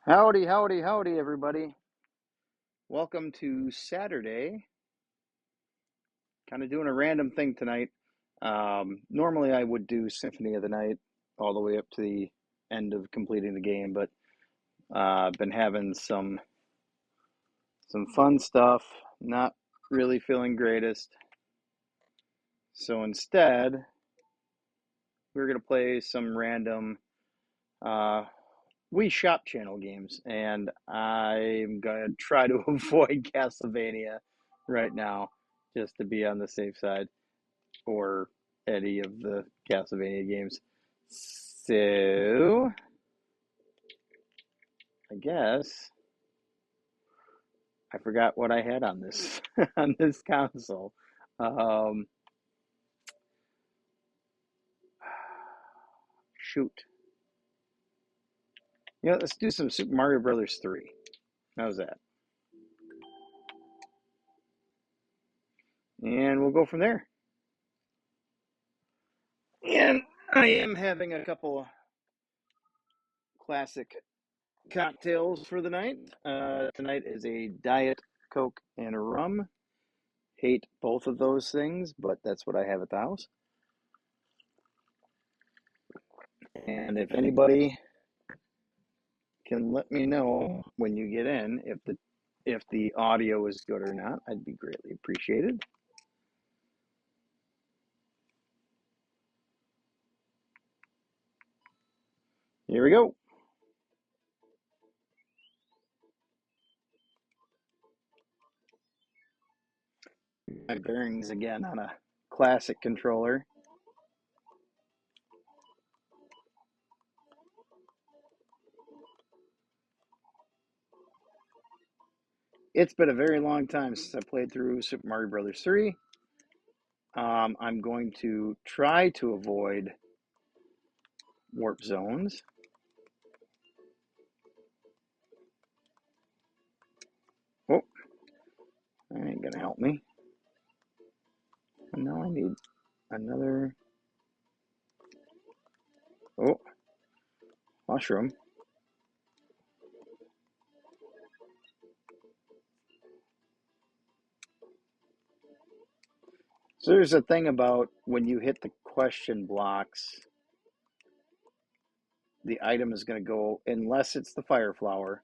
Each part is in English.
Howdy, howdy, howdy, everybody. Welcome to Saturday. Kind of doing a random thing tonight. Normally, I would do Symphony of the Night all the way up to the end of completing the game, but I've been having some fun stuff. Not really feeling greatest. So instead, we're gonna play some random uh, Wii Shop Channel games, and I'm gonna try to avoid Castlevania right now, just to be on the safe side, or any of the Castlevania games. So I guess I forgot what I had on this on this console. Um, Shoot, let's do some Super Mario Brothers 3. How's that? And we'll go from there. And I am having a couple classic cocktails for the night. Tonight is a Diet Coke and a rum. Hate both of those things, but that's what I have at the house. And if anybody can let me know when you get in if the audio is good or not, I'd be greatly appreciated. Here we go. My bearings again on a classic controller. It's been a very long time since I played through Super Mario Brothers 3. I'm going to try to avoid warp zones. Oh, that ain't gonna help me. And now I need another. Oh, mushroom. So there's a thing about when you hit the question blocks, the item is going to go, unless it's the fire flower,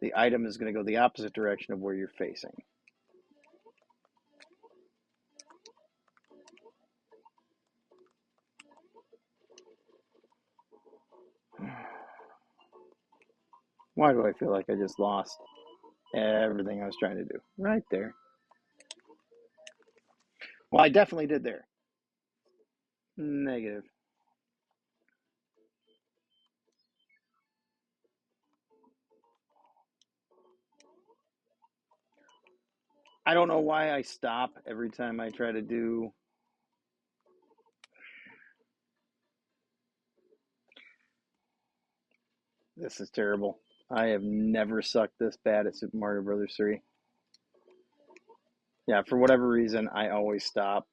the item is going to go the opposite direction of where you're facing. Why do I feel like I just lost everything I was trying to do? Right there. Well, I definitely did there. Negative. I don't know why I stop every time I try to do. This is terrible. I have never sucked this bad at Super Mario Brothers 3. Yeah, for whatever reason, I always stop.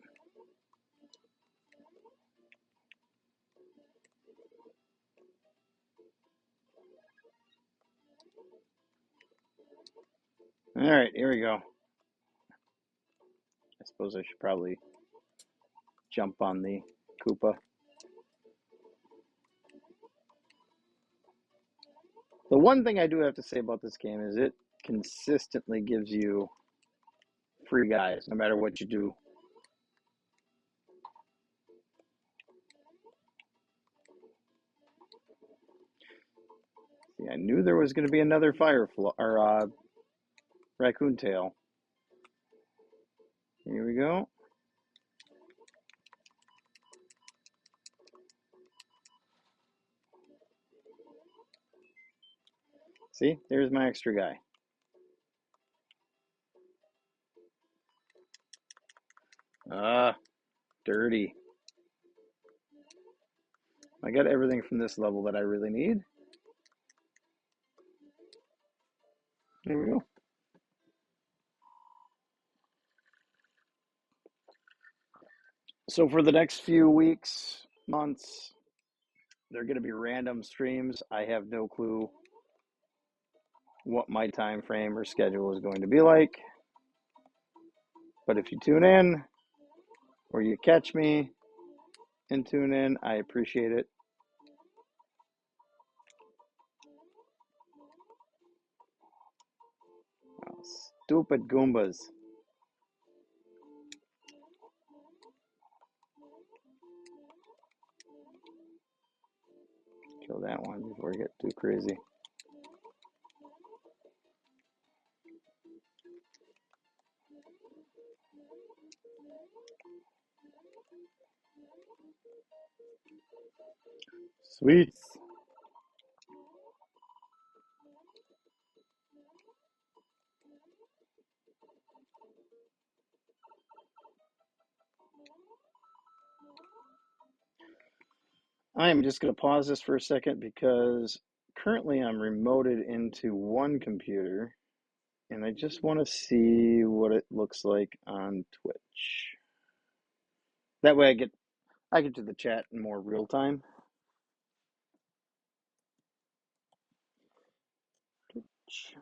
All right, here we go. I suppose I should probably jump on the Koopa. The one thing I do have to say about this game is it consistently gives you free guys, no matter what you do. See, I knew there was going to be another raccoon tail. Here we go. See, there's my extra guy. Ah, dirty. I got everything from this level that I really need. There we go. So for the next few weeks, months, they're going to be random streams. I have no clue what my time frame or schedule is going to be like. But if you tune in or you catch me and tune in, I appreciate it. Oh, stupid Goombas. Kill that one before I get too crazy. Sweets. I'm just going to pause this for a second because currently I'm remoted into one computer and I just want to see what it looks like on Twitch. That way I get to the chat in more real time. Twitch.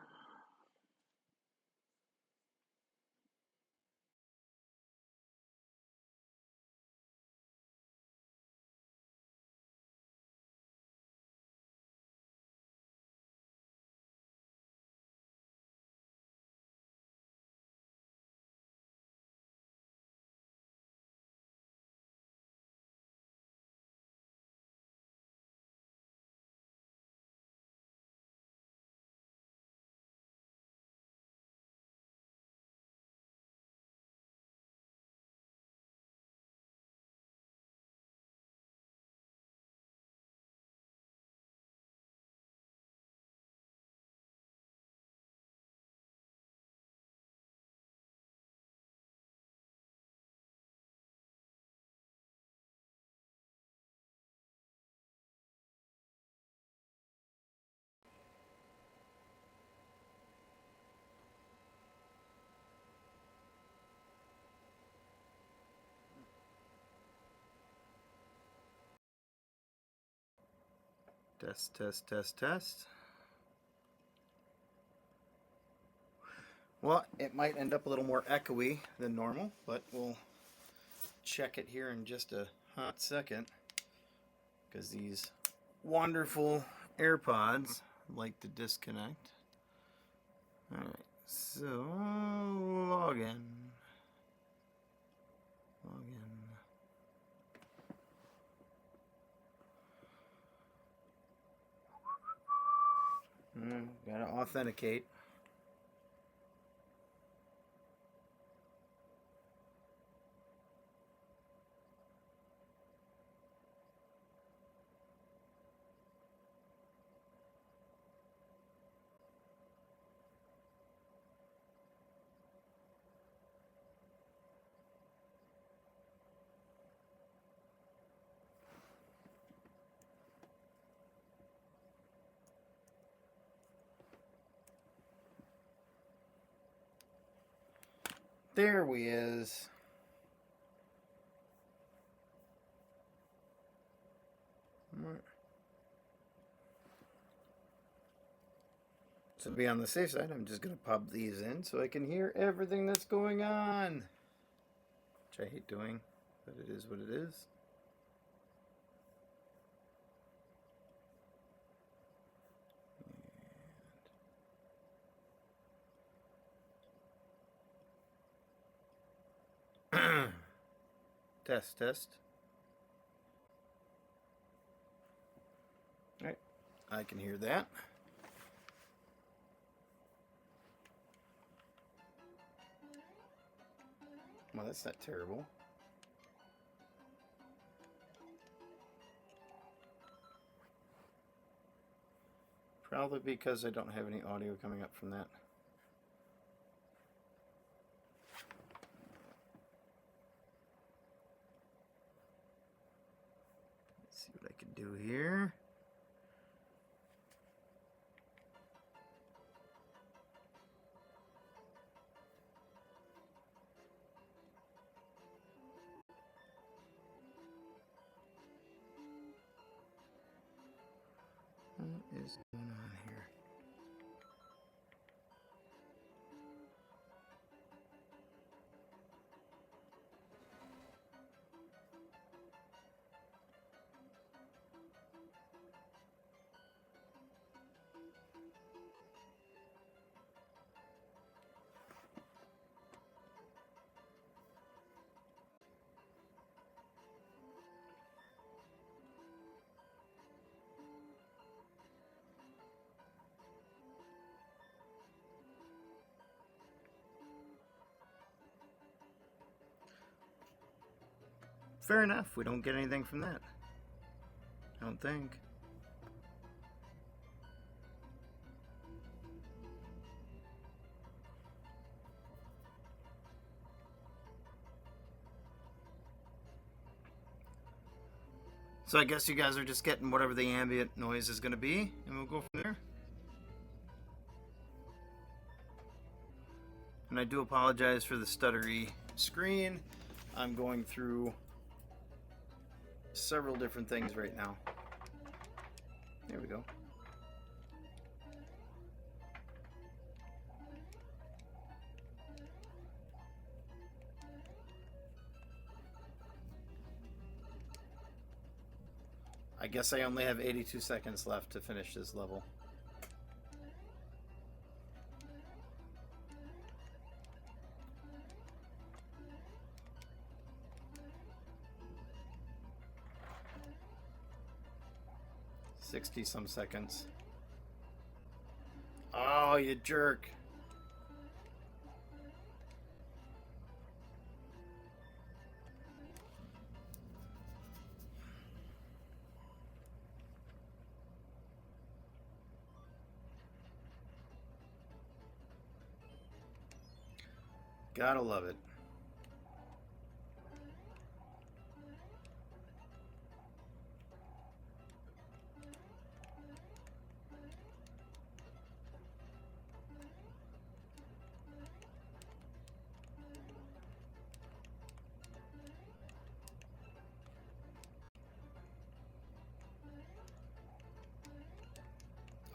Test, test, test, test. Well, it might end up a little more echoey than normal, but we'll check it here in just a hot second because these wonderful AirPods like to disconnect. All right, so log in. Log in. Gotta authenticate. There we is. To be on the safe side, I'm just going to pop these in so I can hear everything that's going on. Which I hate doing, but it is what it is. Test, test. All right, I can hear that. Well, that's not terrible. Probably because I don't have any audio coming up from that. Let's see what I can do here. What is going on here? fair enough. We don't get anything from that. I don't think. So I guess you guys are just getting whatever the ambient noise is going to be, and we'll go from there. And I do apologize for the stuttery screen. I'm going through several different things right now. There we go. I guess I only have 82 seconds left to finish this level. $60-some seconds. Oh, you jerk. Gotta love it.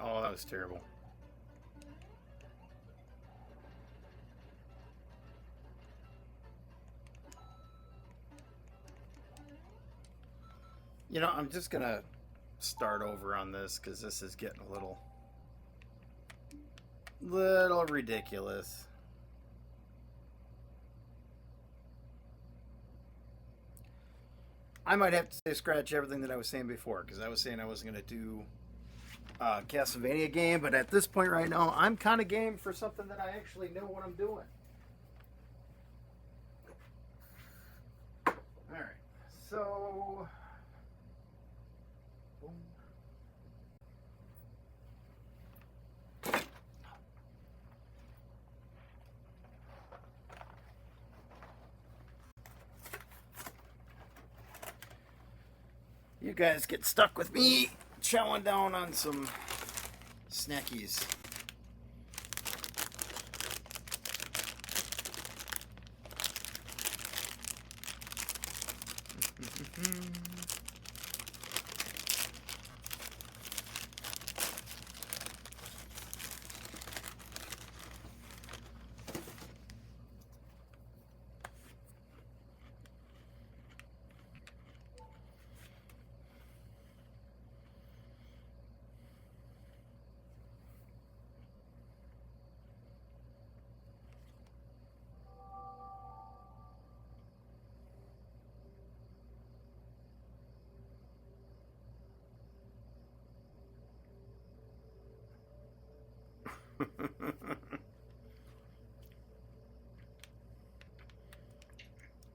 Oh, that was terrible. You know, I'm just gonna start over on this because this is getting a little ridiculous. I might have to say scratch everything that I was saying before, because I was saying I wasn't going to do a Castlevania game, but at this point right now, I'm kind of game for something that I actually know what I'm doing. Alright, so... Boom. You guys get stuck with me chowing down on some snackies.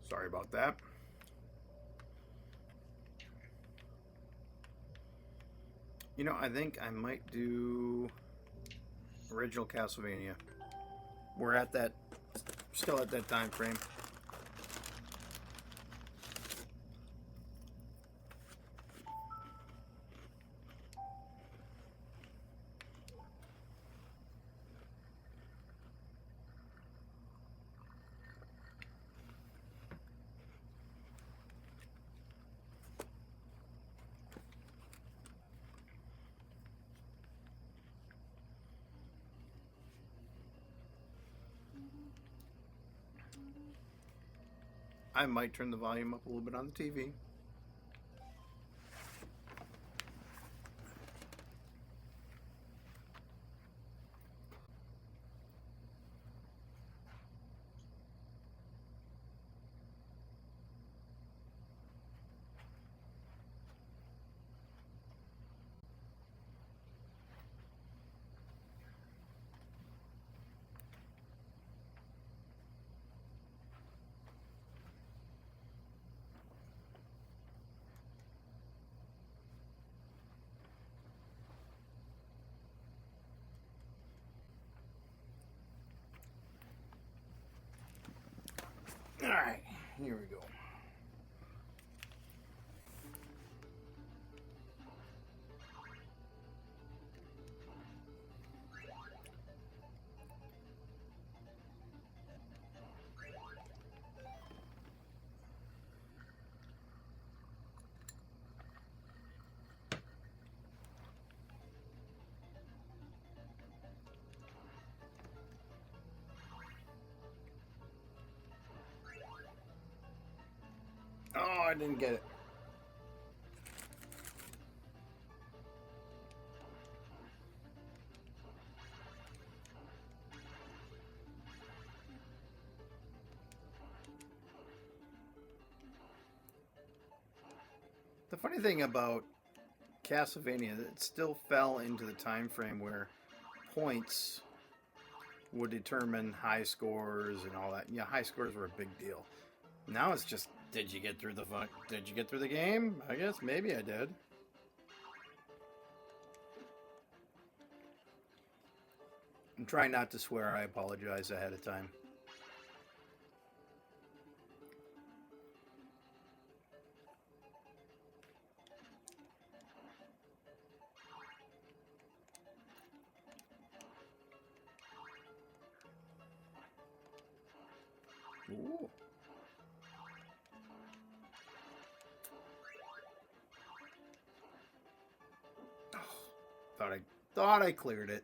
Sorry about that. You know, I think I might do original Castlevania. We're at that, still at that time frame. I might turn the volume up a little bit on the TV. Here we go. Oh, I didn't get it. The funny thing about Castlevania, it still fell into the time frame where points would determine high scores and all that. Yeah, high scores were a big deal. Now it's just, did you get through the Did you get through the game? I guess maybe I did. I'm trying not to swear. I apologize ahead of time. Ooh. Oh, thought I cleared it.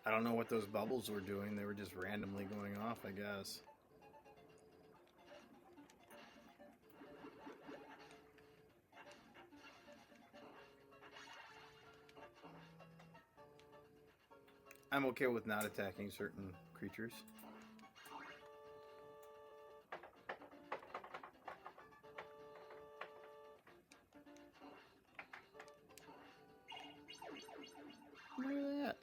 I don't know what those bubbles were doing. They were just randomly going off, I guess. I'm okay with not attacking certain creatures. Look at that.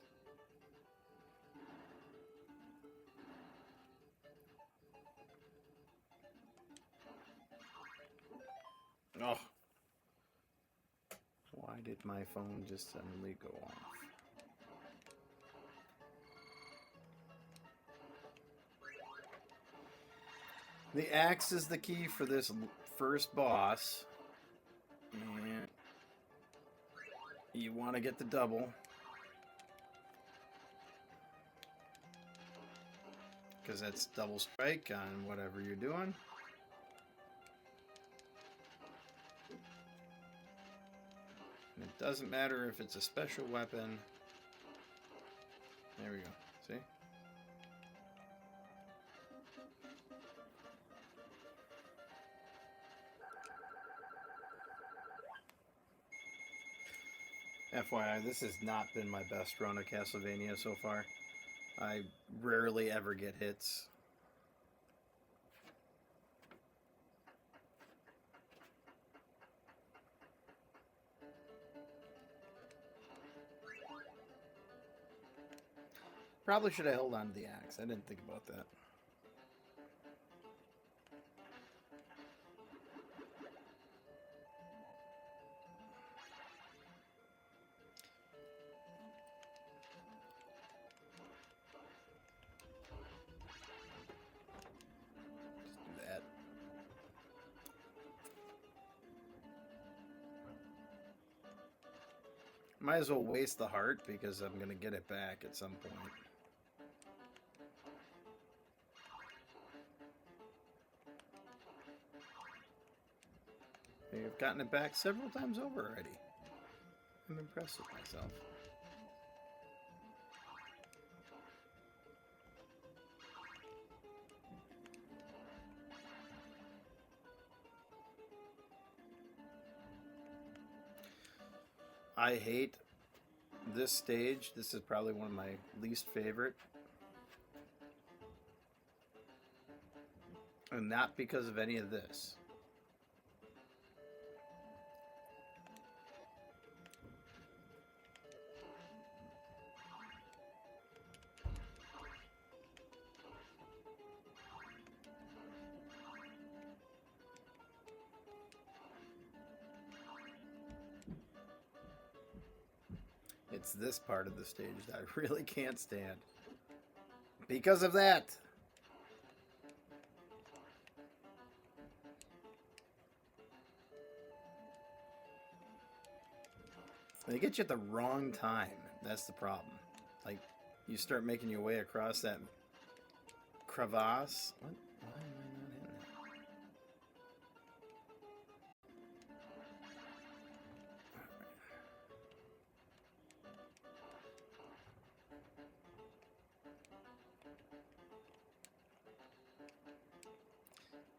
Oh. Why did my phone just suddenly go off? The axe is the key for this first boss. And you want to get the double. Because that's double strike on whatever you're doing. And it doesn't matter if it's a special weapon. There we go. See? FYI, this has not been my best run of Castlevania so far. I rarely ever get hits. Probably should have held on to the axe. I didn't think about that. Might as well waste the heart because I'm going to get it back at some point. I've gotten it back several times over already. I'm impressed with myself. I hate this stage. This is probably one of my least favorite. And not because of any of this. It's this part of the stage that I really can't stand. Because of that. They get you at the wrong time. That's the problem. Like, you start making your way across that crevasse. What? Why am I not hitting that?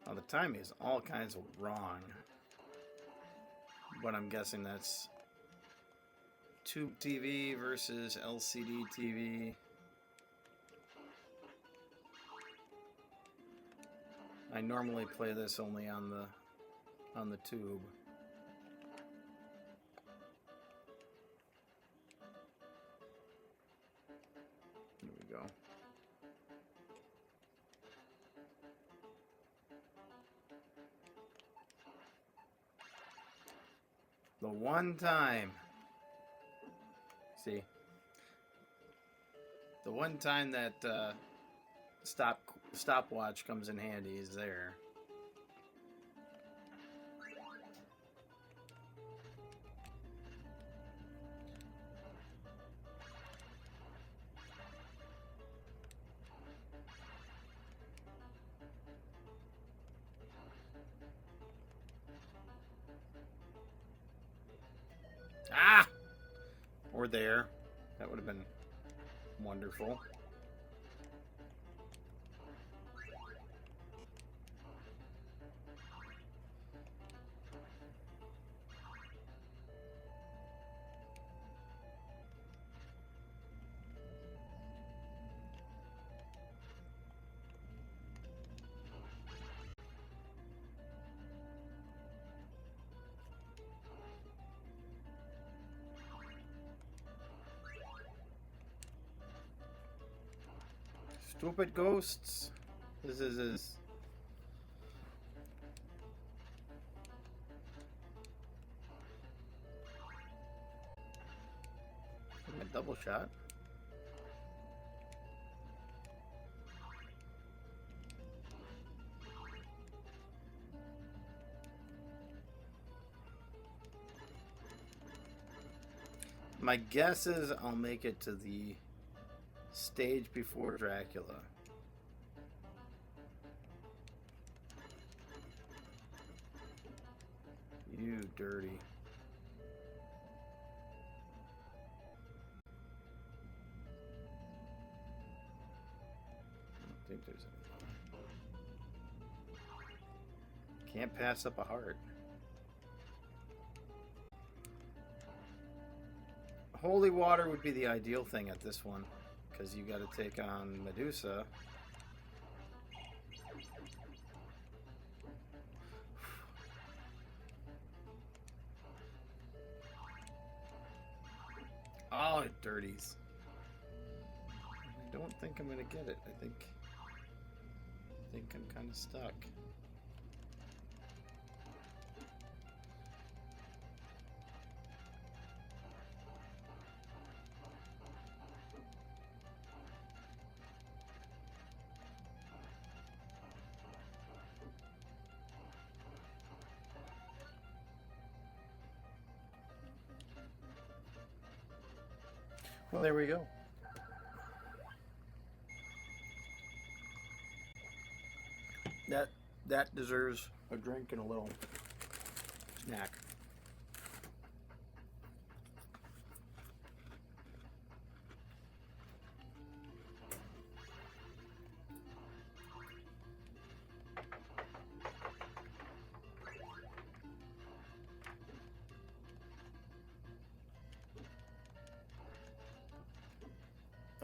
Well, the timing is all kinds of wrong. But I'm guessing that's tube TV versus LCD TV. I normally play this only on the tube. Here we go. The one time. See? The one time that stopwatch comes in handy is there. Ah! Or there. That would have been wonderful. Stupid ghosts. This is. A double shot. My guess is I'll make it to the stage before Dracula. You dirty. I don't think there's any. Can't pass up a heart. Holy water would be the ideal thing at this one, because you got to take on Medusa. Oh, it dirties. I don't think I'm gonna get it. I think I'm kind of stuck. Well, there we go. That deserves a drink and a little snack.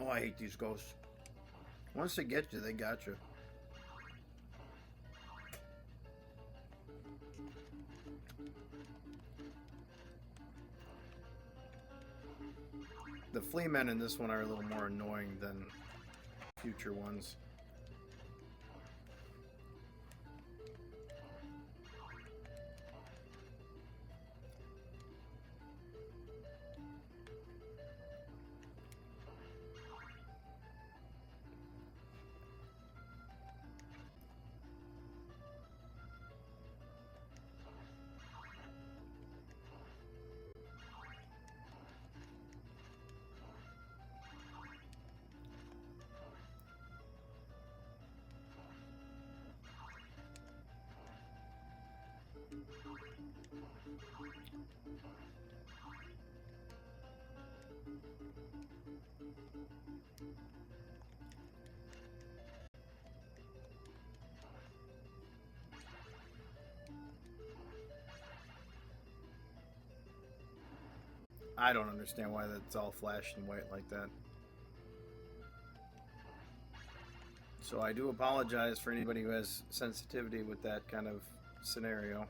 Oh, I hate these ghosts. Once they get you, they got you. The flea men in this one are a little more annoying than future ones. I don't understand why that's all flashed and white like that. So I do apologize for anybody who has sensitivity with that kind of scenario.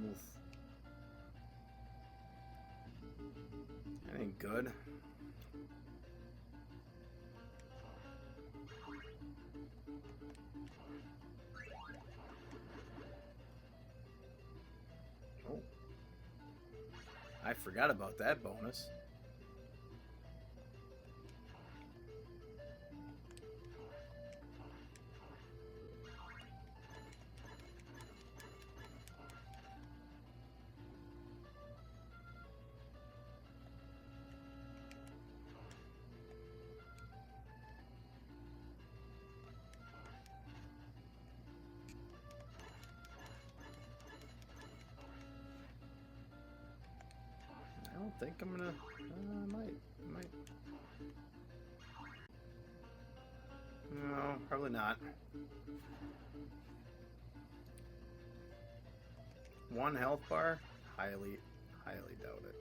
Oof. That ain't good. Oh. I forgot about that bonus. I don't think I'm gonna. I might. No, probably not. One health bar? Highly doubt it.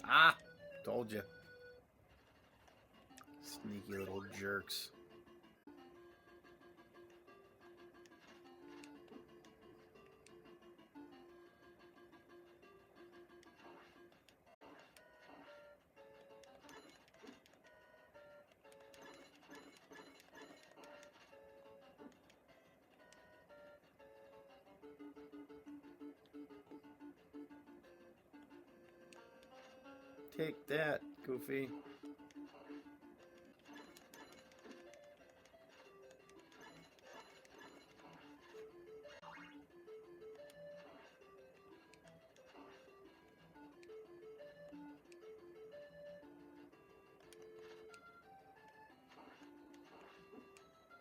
Ah! Told you. Sneaky little jerks. Take that, Goofy.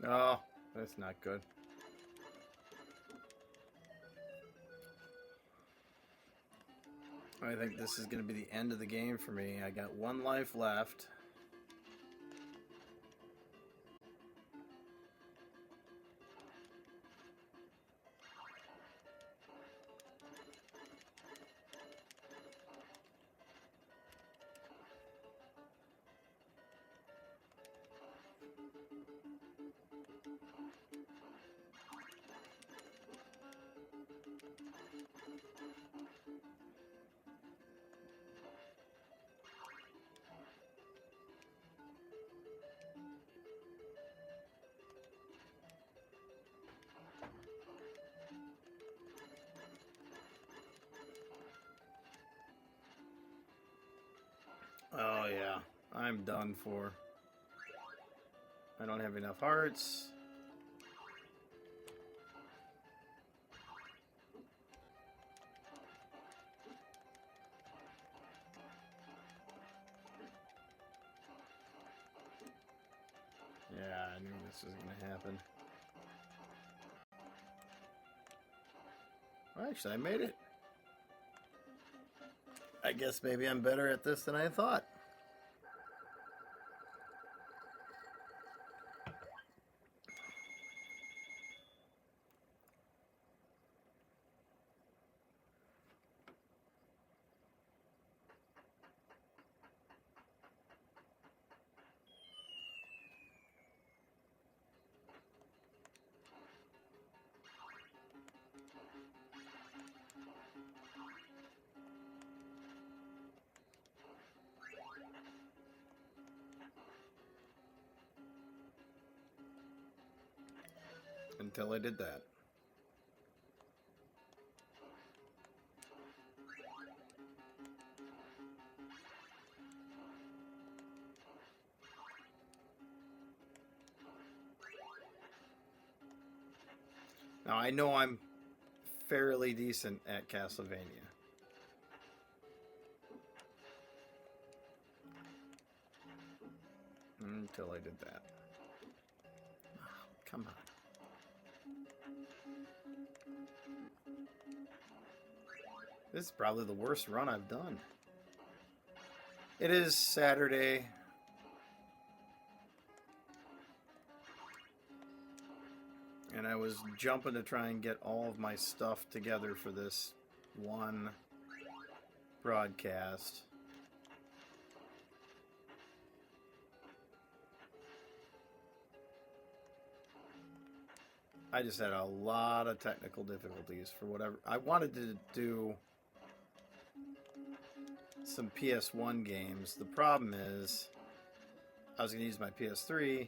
Oh, that's not good. I think this is going to be the end of the game for me. I got one life left. Oh yeah, I'm done for. I don't have enough hearts. Yeah, I knew this was gonna happen. Well, actually, I made it. I guess maybe I'm better at this than I thought. Until I did that. Now I know I'm fairly decent at Castlevania. Until I did that. Oh, come on. This is probably the worst run I've done. It is Saturday. And I was jumping to try and get all of my stuff together for this one broadcast. I just had a lot of technical difficulties for whatever. I wanted to do some PS1 games. The problem is I was going to use my PS3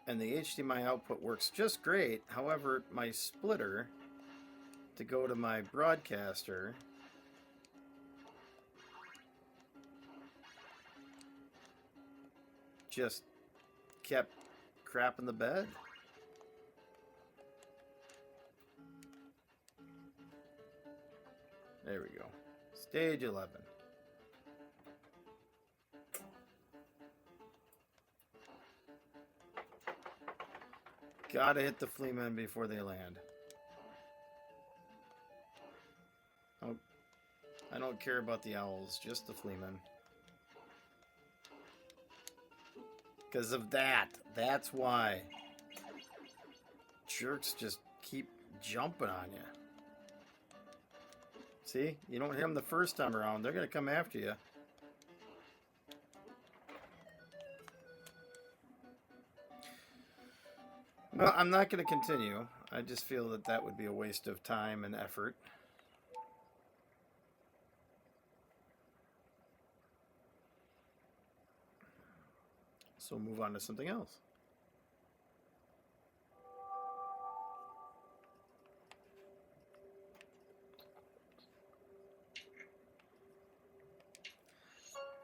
and the HDMI output works just great. However, my splitter to go to my broadcaster just kept crapping the bed. There we go. Stage 11. Gotta hit the flea men before they land. Oh, I don't care about the owls, just the flea men. Because of that. That's why. Jerks just keep jumping on you. See? You don't hit them the first time around. They're going to come after you. Well, I'm not going to continue. I just feel that that would be a waste of time and effort. So move on to something else.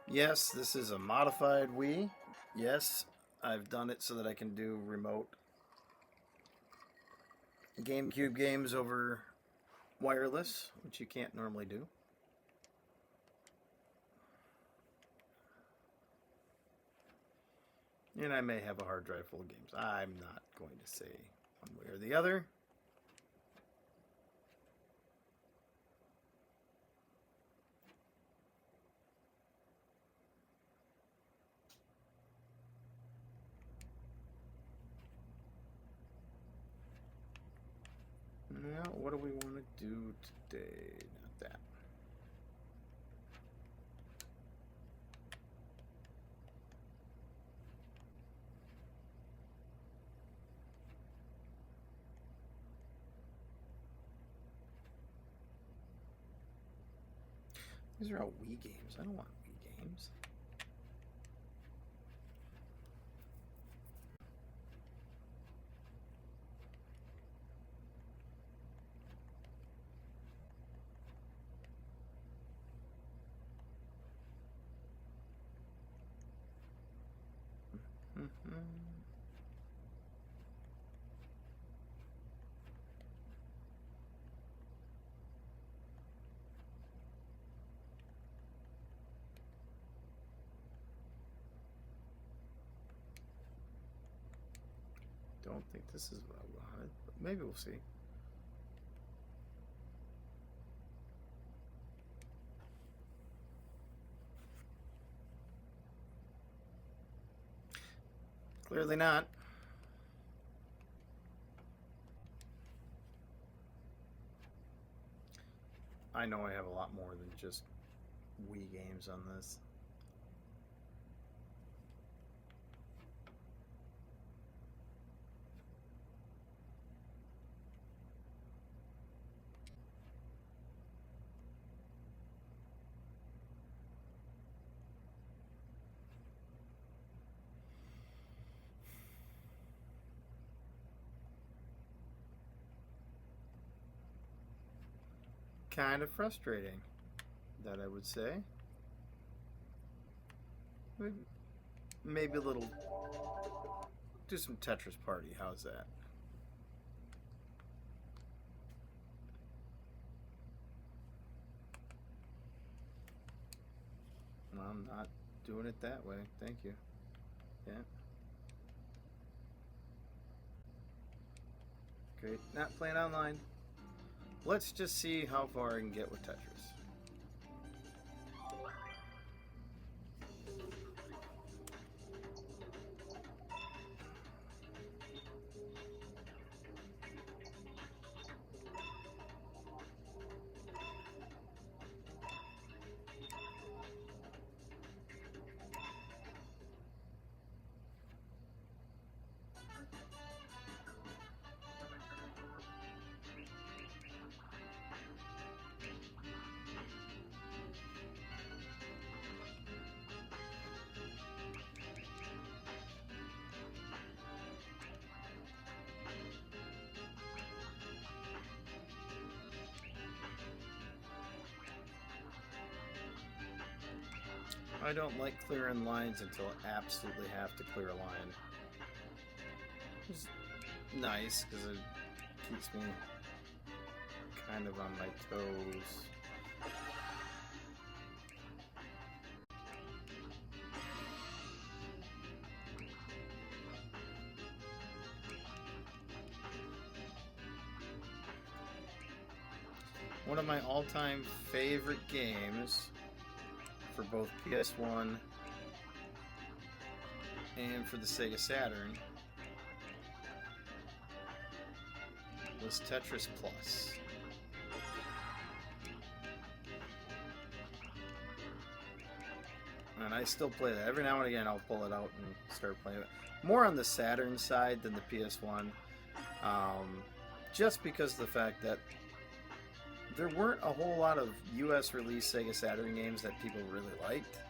Yes, this is a modified Wii. Yes, I've done it so that I can do remote GameCube games over wireless, which you can't normally do. And I may have a hard drive full of games. I'm not going to say one way or the other. Now, what do we want to do today? Not that. These are all Wii games. I don't want Wii games. Don't think this is what I wanted, but maybe we'll see. Clearly not. I know I have a lot more than just Wii games on this. Kind of frustrating, that I would say. Maybe a little. Do some Tetris Party. How's that? I'm not doing it that way. Thank you. Yeah. Great. Not playing online. Let's just see how far I can get with Tetris. I don't like clearing lines until I absolutely have to clear a line. It's nice because it keeps me kind of on my toes. One of my all-time favorite games for both PS1 and for the Sega Saturn was Tetris Plus. And I still play that. Every now and again I'll pull it out and start playing it. More on the Saturn side than the PS1. Just because of the fact that there weren't a whole lot of US released Sega Saturn games that people really liked.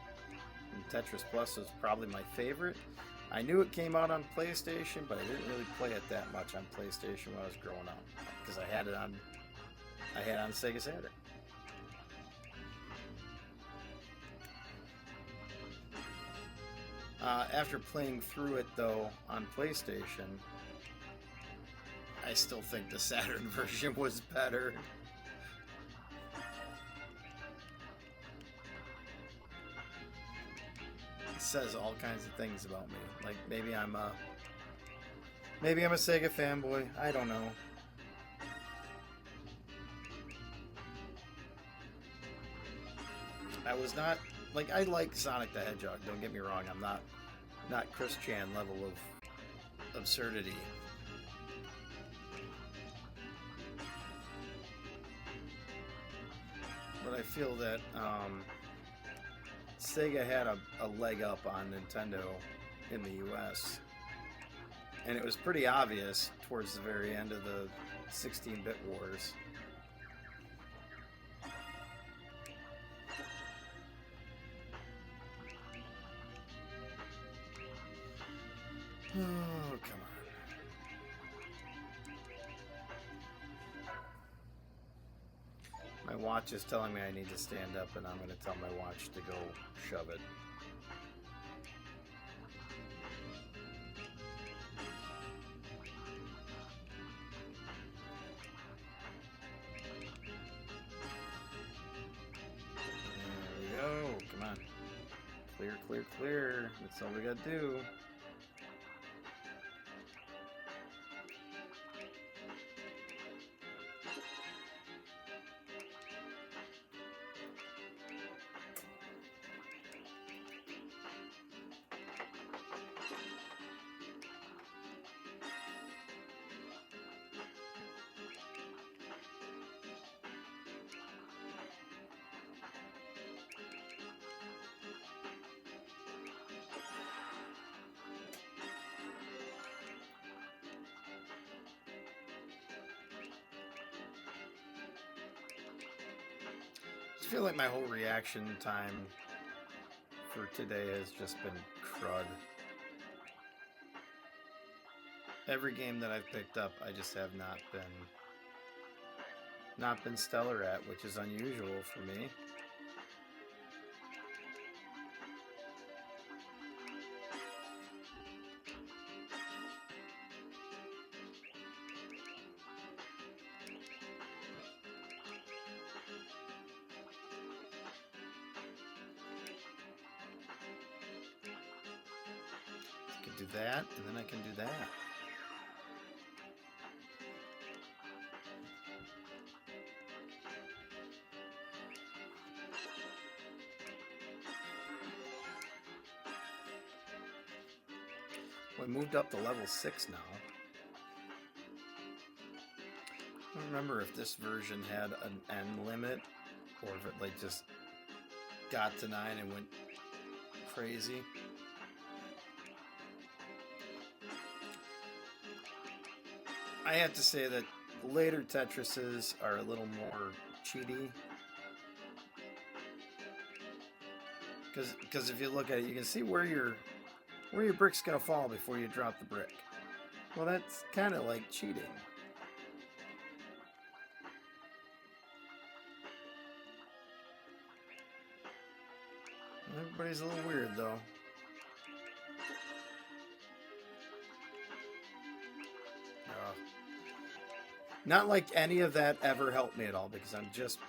And Tetris Plus was probably my favorite. I knew it came out on PlayStation, but I didn't really play it that much on PlayStation when I was growing up because I had it on Sega Saturn. After playing through it though on PlayStation, I still think the Saturn version was better. Says all kinds of things about me. Like maybe I'm a Sega fanboy. I don't know. I was not like I like Sonic the Hedgehog. Don't get me wrong. I'm not Chris Chan level of absurdity. But I feel that Sega had a leg up on Nintendo in the US. And it was pretty obvious towards the very end of the 16-bit wars. Oh, come on. My watch is telling me I need to stand up, and I'm going to tell my watch to go shove it. There we go. Come on. Clear, clear, clear. That's all we got to do. feel like my whole reaction time for today has just been crud. Every game that I've picked up, I just have not been stellar at, which is unusual for me. I can do that, and then I can do that. We moved up to level 6 now. I don't remember if this version had an end limit or if it like just got to 9 and went crazy. I have to say that later Tetrises are a little more cheaty. Because if you look at it, you can see where your brick's gonna fall before you drop the brick. Well, that's kind of like cheating. Everybody's a little weird, though. Not like any of that ever helped me at all, because I'm just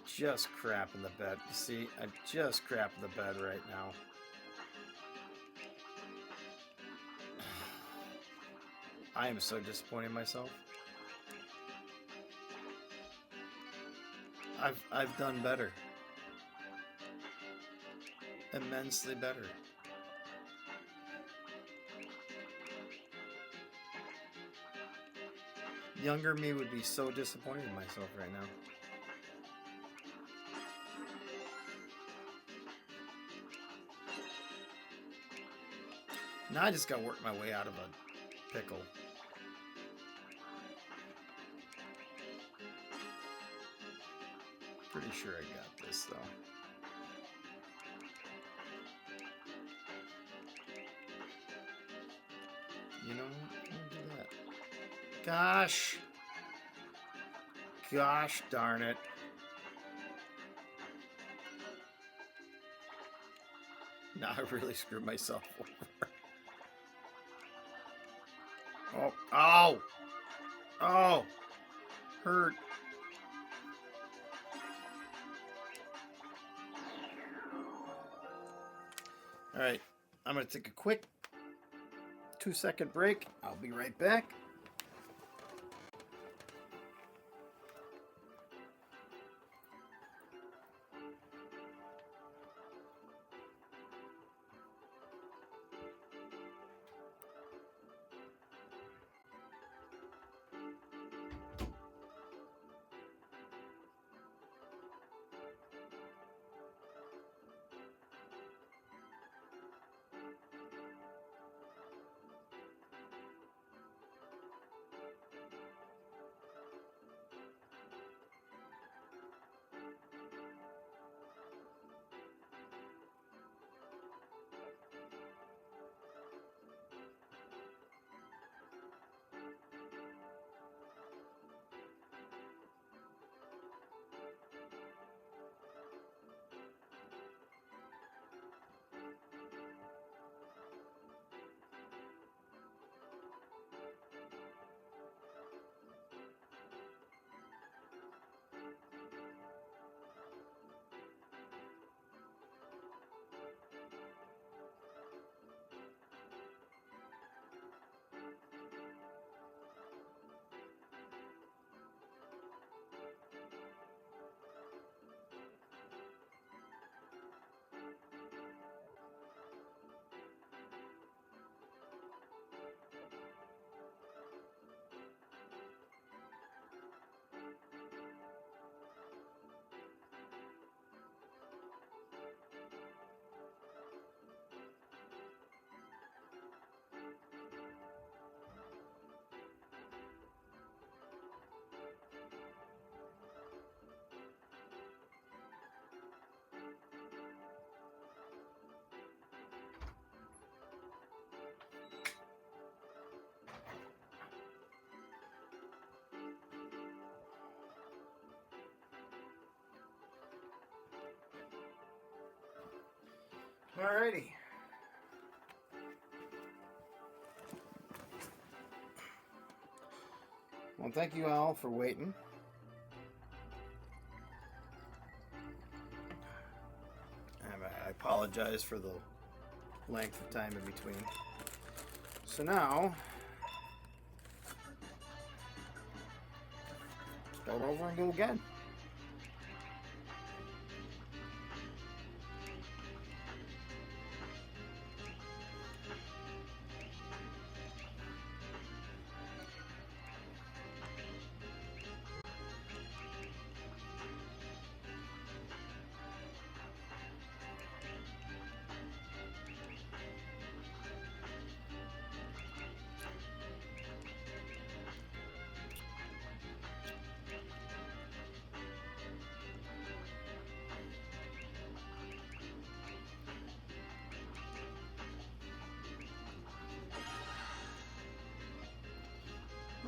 crapping the bed. You see, I'm just crapping the bed right now. I am so disappointed in myself. I've done better. Immensely better. Younger me would be so disappointed in myself right now. Now I just gotta work my way out of a pickle. Pretty sure I got this, though. You know what? I'll do that. Gosh. Gosh darn it. Now I really screwed myself over. Oh. Oh. Oh. Hurt. All right. I'm going to take a quick 2-second break. I'll be right back. Alrighty. Well, thank you all for waiting. And I apologize for the length of time in between. So now, start over and go again.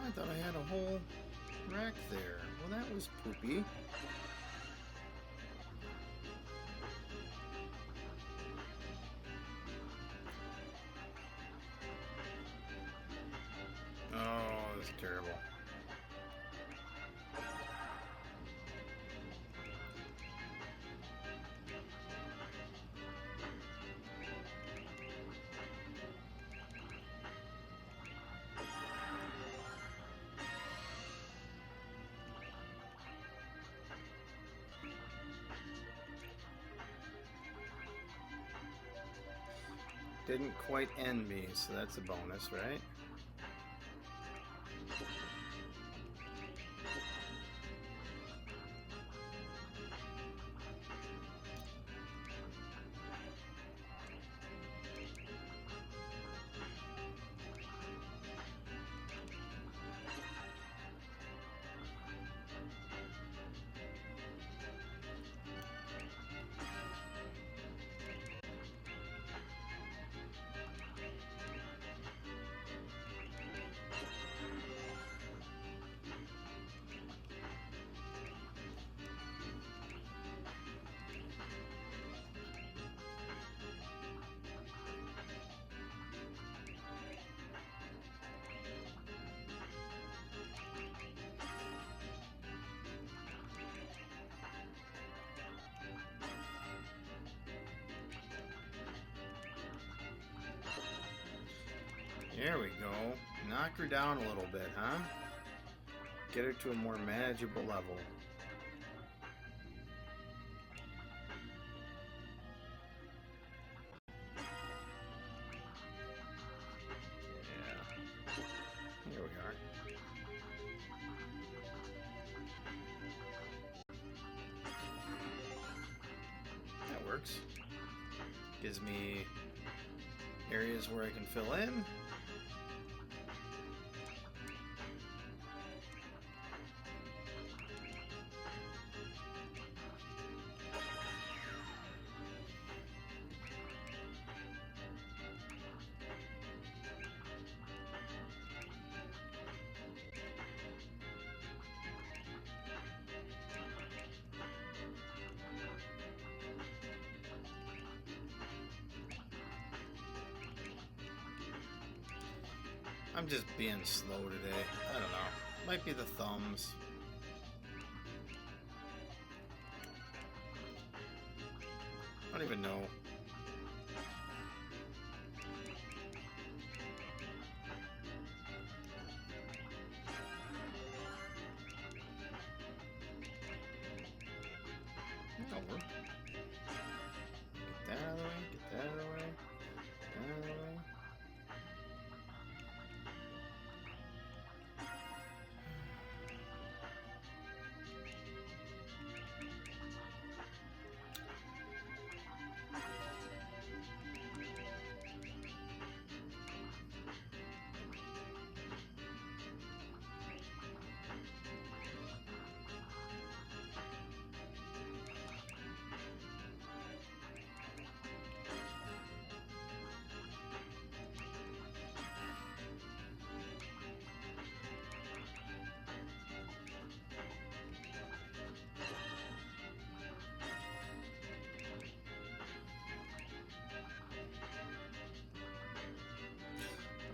I thought I had a whole rack there. Well, that was poopy. Oh, that's terrible. Didn't quite end me, so that's a bonus, right? There we go. Knock her down a little bit, huh? Get her to a more manageable level. Yeah. Here we are. That works. Gives me areas where I can fill in. I'm just being slow today. I don't know. Might be the thumbs. I don't even know. That'll work. Get that out of the way. Get that out of the way. Get that out of the way.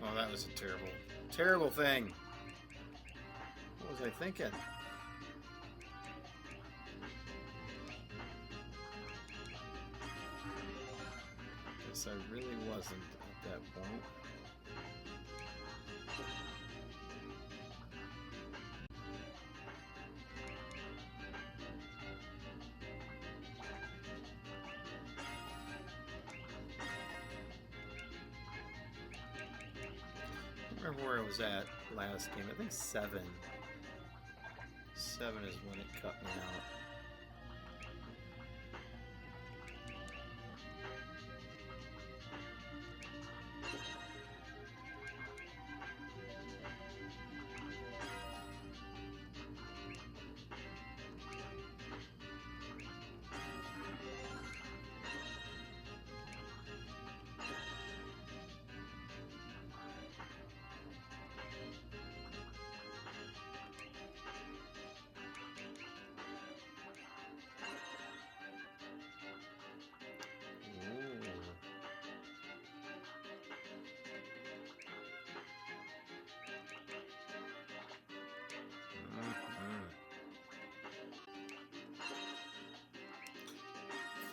Oh, that was a terrible, terrible thing. What was I thinking? Guess I really wasn't at that point. I don't remember where I was at last game. I think 7. 7 is when it cut me out.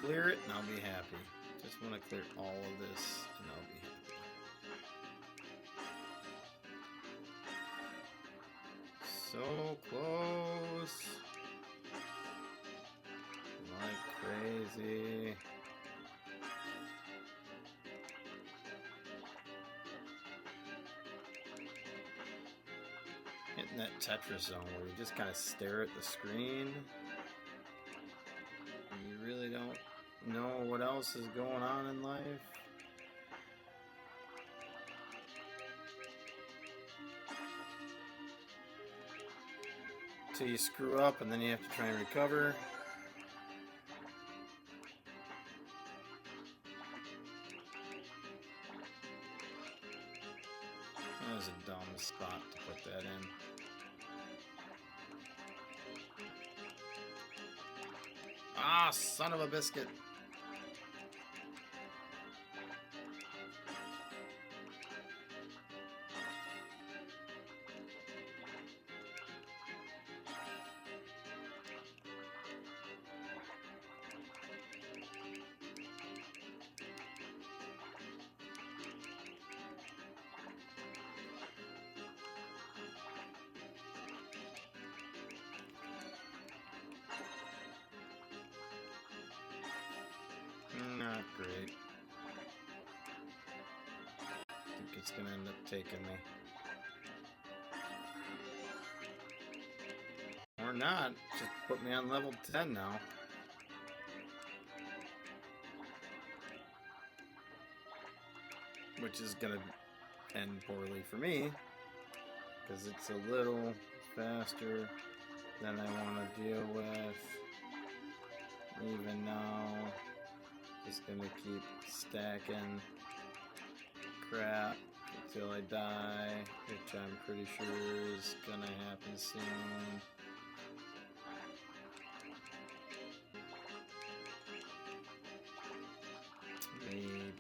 Clear it and I'll be happy. Just want to clear all of this and I'll be happy. So close. Like crazy. Hitting that Tetris zone where you just kind of stare at the screen. And you really don't know what else is going on in life. Till you screw up and then you have to try and recover. That was a dumb spot to put that in. Ah, son of a biscuit. Not great. I think it's gonna end up taking me. Or not. Just put me on level 10 now. Which is gonna end poorly for me. Because it's a little faster than I want to deal with. Even now. Just gonna keep stacking crap until I die, which I'm pretty sure is gonna happen soon. Maybe.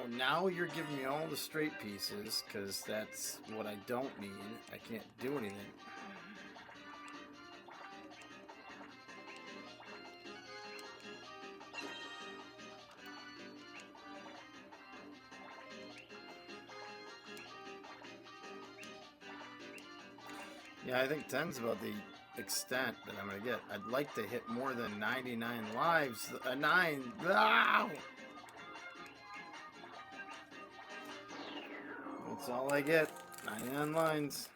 Oh, now you're giving me all the straight pieces, because that's what I don't need. I can't do anything. Yeah, I think 10's about the extent that I'm going to get. I'd like to hit more than 99 lives. 9. Ah! That's all I get. 99 lines.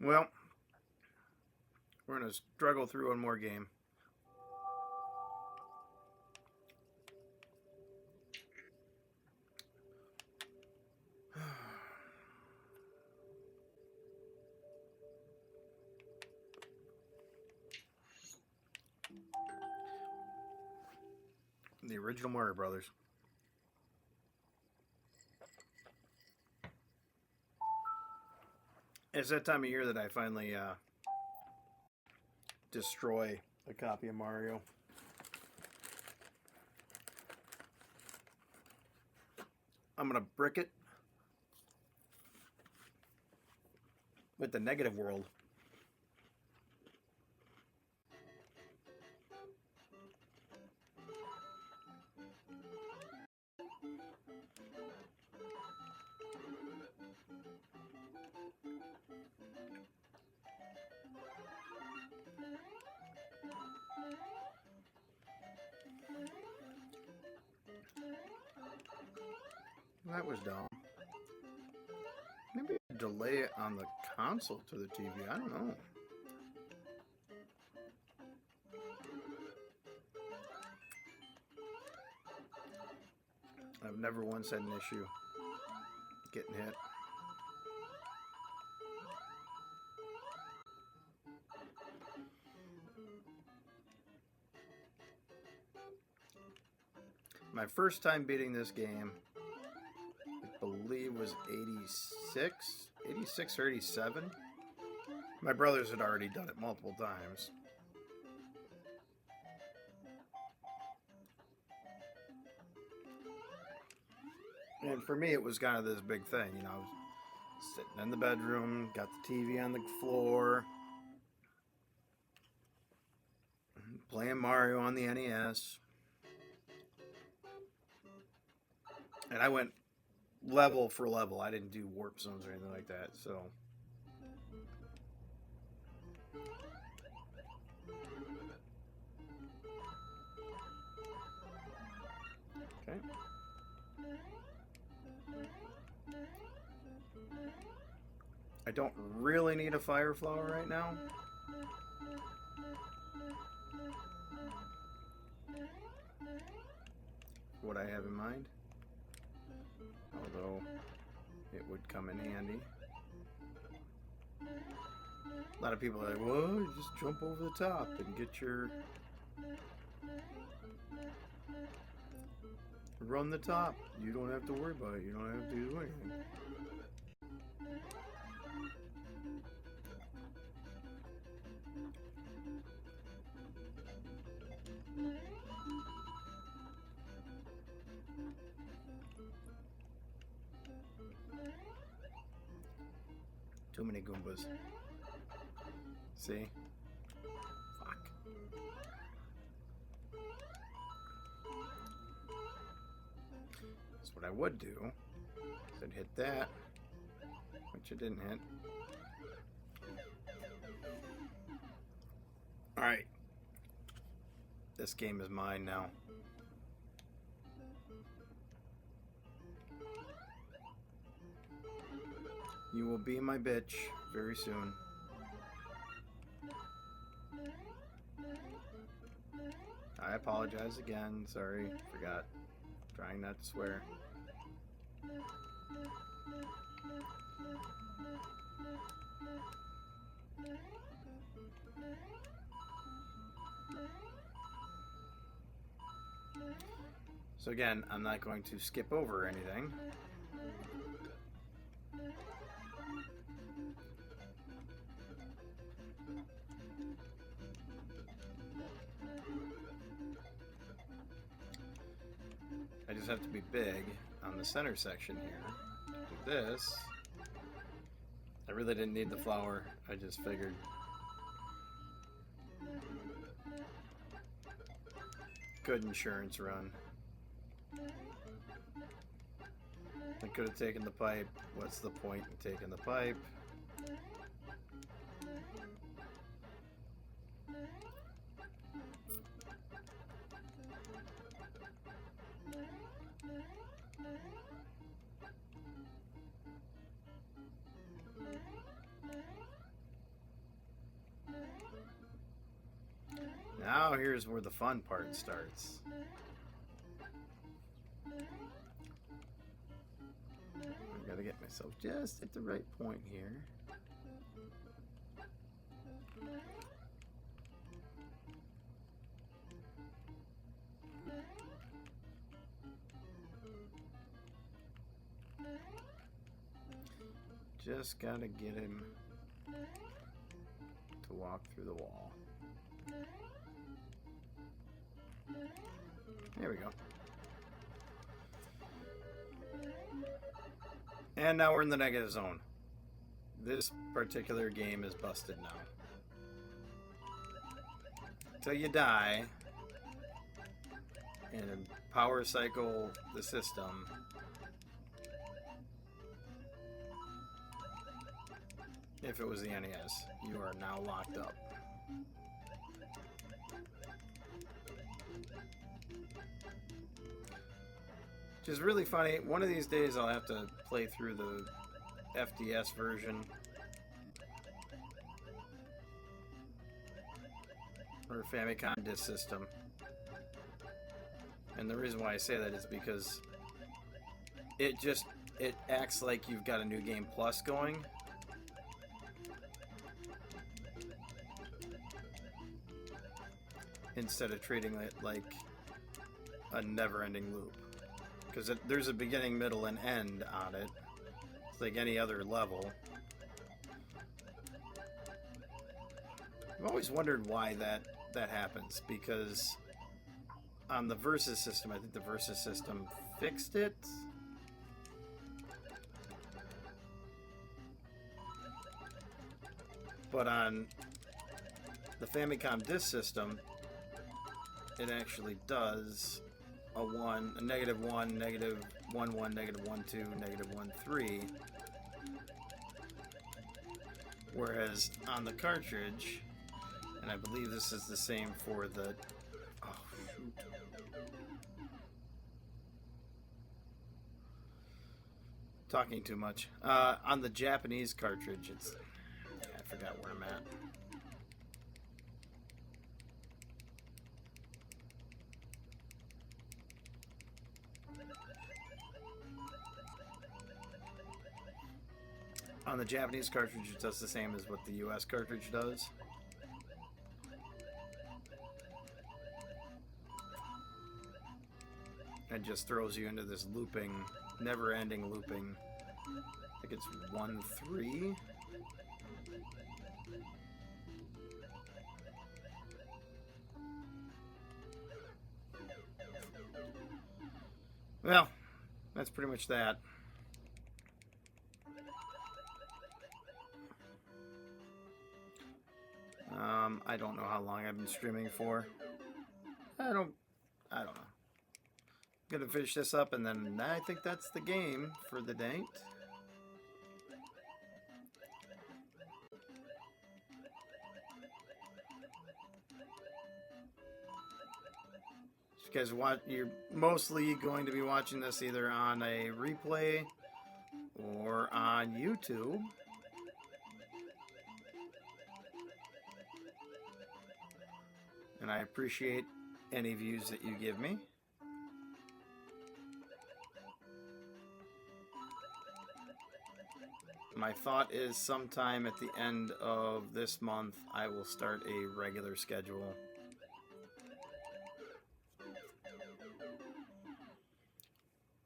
Well, we're in gonna struggle through one more game. The original Mario Brothers. It's that time of year that I finally destroy a copy of Mario. I'm gonna brick it with the negative world. That was dumb. Maybe delay it on the console to the TV. I don't know. I've never once had an issue getting hit. My first time beating this game, I believe, was 86 or 87. My brothers had already done it multiple times. And for me, it was kind of this big thing, you know. I was sitting in the bedroom, got the TV on the floor, playing Mario on the NES. And I went level for level. I didn't do warp zones or anything like that, so. Okay. I don't really need a fire flower right now. What I have in mind. Although it would come in handy. A lot of people are like, well, you just jump over the top and get your... Run the top. You don't have to worry about it. You don't have to do anything. Too many Goombas. See? Fuck. That's what I would do. Is I'd hit that, which it didn't hit. Alright. This game is mine now. You will be my bitch very soon. I apologize again. Sorry, forgot. Trying not to swear. So again, I'm not going to skip over anything. I just have to be big on the center section here. Do this. I really didn't need the flower. I just figured. Good insurance run. I could have taken the pipe. What's the point in taking the pipe? Now here's where the fun part starts. I gotta get myself just at the right point here. Just gotta get him to walk through the wall. There we go. And now we're in the negative zone. This particular game is busted now. Till you die and power cycle the system. If it was the NES, you are now locked up. Which is really funny. One of these days I'll have to play through the FDS version. Or Famicom Disk System. And the reason why I say that is because it acts like you've got a New Game Plus going. Instead of treating it like a never-ending loop. Because there's a beginning, middle, and end on it. It's like any other level. I've always wondered why that happens, because on the Versus system, I think the Versus system fixed it. But on the Famicom Disk System, it actually does a -1, -1, -1, -1, -2, -1, -3. Whereas on the cartridge, and I believe this is the same for the... Oh, shoot. Talking too much. On the Japanese cartridge, it's... Yeah, I forgot where I'm at. On the Japanese cartridge, it does the same as what the US cartridge does. It just throws you into this looping, never-ending looping. I think it's 1-3. Well, that's pretty much that. I don't know how long I've been streaming for. I don't know. Gonna finish this up, and then I think that's the game for the night. You guys you're mostly going to be watching this either on a replay or on YouTube. And I appreciate any views that you give me. My thought is sometime at the end of this month, I will start a regular schedule.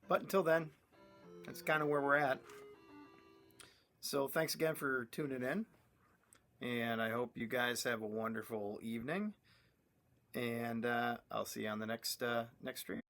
But until then, that's kind of where we're at. So thanks again for tuning in. And I hope you guys have a wonderful evening. And I'll see you on the next stream.